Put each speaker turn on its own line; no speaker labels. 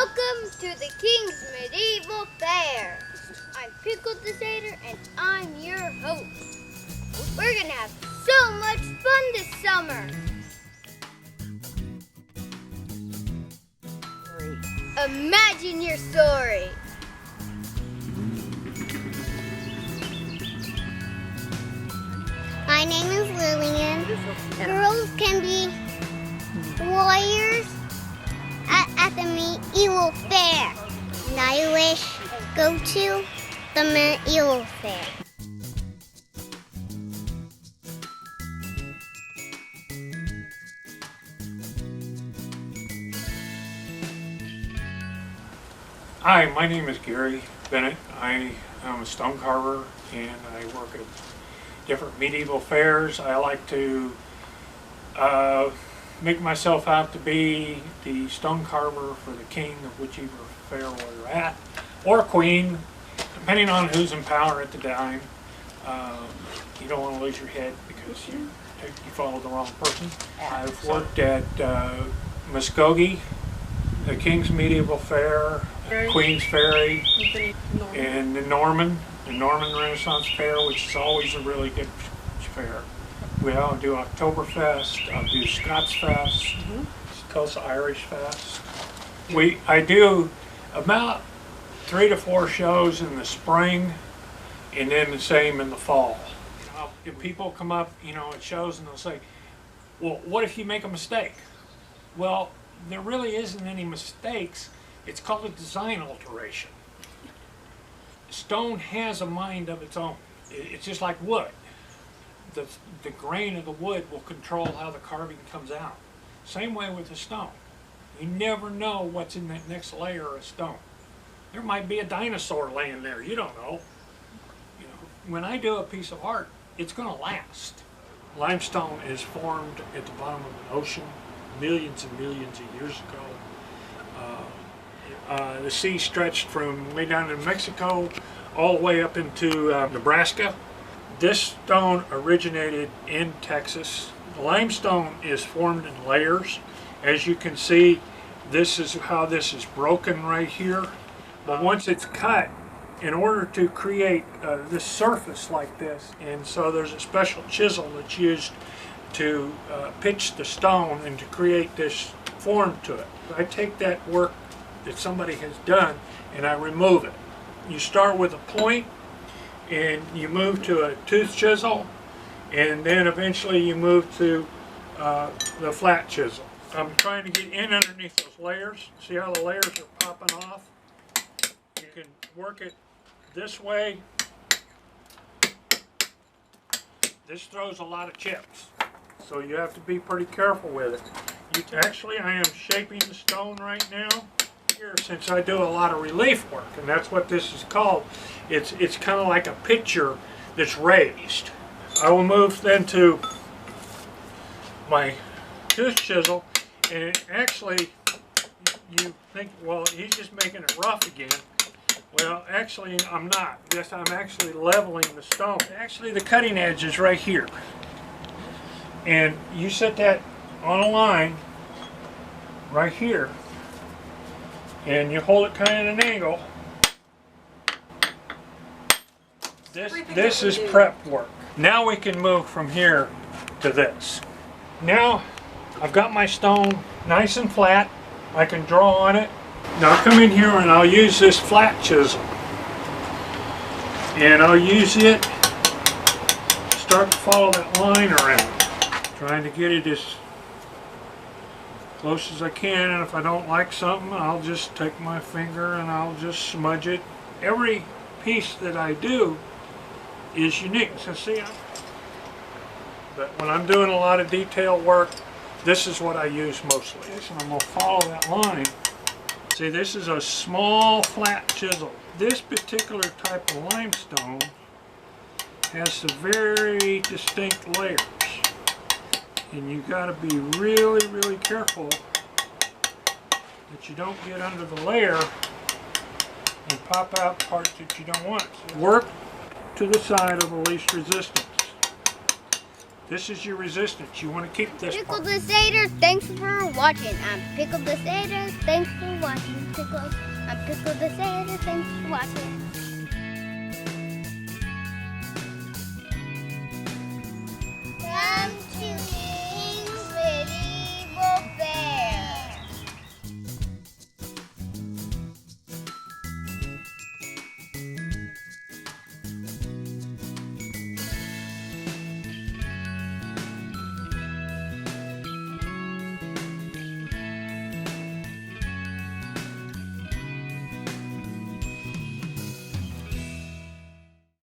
Welcome to the King's Medieval Fair. I'm Pickle the Satyr and I'm your host. We're gonna have so much fun this summer. Imagine your story. My name is Lillian. Girls can be warriors at the medieval fair. And I wish go to the medieval fair.
Hi, my name is Gary Bennett. I am a stone carver and I work at different medieval fairs. I like to make myself out to be the stone carver for the king of whichever fair we're at, or queen, depending on who's in power at the time. You don't want to lose your head because you follow the wrong person. I've worked at Muskogee, the King's Medieval Fair, Queen's Ferry, and the Norman Renaissance Fair, which is always a really good fair. We'll do Oktoberfest, I'll do Scots Fest, Coast Irish Fest. I do about 3 to 4 shows in the spring, and then the same in the fall. If people come up, at shows and they'll say, well, what if you make a mistake? Well, there really isn't any mistakes. It's called a design alteration. Stone has a mind of its own. It's just like wood. The grain of the wood will control how the carving comes out. Same way with the stone. You never know what's in that next layer of stone. There might be a dinosaur laying there. You don't know. When I do a piece of art, it's going to last. Limestone is formed at the bottom of an ocean millions and millions of years ago. The sea stretched from way down in Mexico all the way up into Nebraska. This stone originated in Texas. Limestone is formed in layers. As you can see, this is how this is broken right here. But once it's cut, in order to create this surface like this, and so there's a special chisel that's used to pitch the stone and to create this form to it. I take that work that somebody has done and I remove it. You start with a point and you move to a tooth chisel, and then eventually you move to the flat chisel. I'm trying to get in underneath those layers. See how the layers are popping off? You can work it this way. This throws a lot of chips, so you have to be pretty careful with it. Actually, I am shaping the stone right now here, since I do a lot of relief work, and that's what this is called. It's kind of like a picture that's raised. I will move then to my tooth chisel, and actually you think, well, he's just making it rough again. Well, actually I'm not. Yes, I'm actually leveling the stone. Actually, the cutting edge is right here, and you set that on a line right here, and you hold it kind of at an angle. This is prep work. Now we can move from here to this. Now I've got my stone nice and flat. I can draw on it. Now I'll come in here and I'll use this flat chisel, and I'll use it to start to follow that line around, trying to get it as close as I can, and if I don't like something, I'll just take my finger and I'll just smudge it. Every piece that I do is unique. So see, but when I'm doing a lot of detail work, this is what I use mostly. And I'm going to follow that line. See, this is a small flat chisel. This particular type of limestone has some very distinct layers, and you got to be really, really careful that you don't get under the layer and pop out parts that you don't want. So work to the side of the least resistance. This is your resistance. You want to keep this
Pickle
part.
the Satyr, thanks for watching. I'm Pickle the Satyr, thanks for watching. I'm Pickle the Satyr, thanks for watching.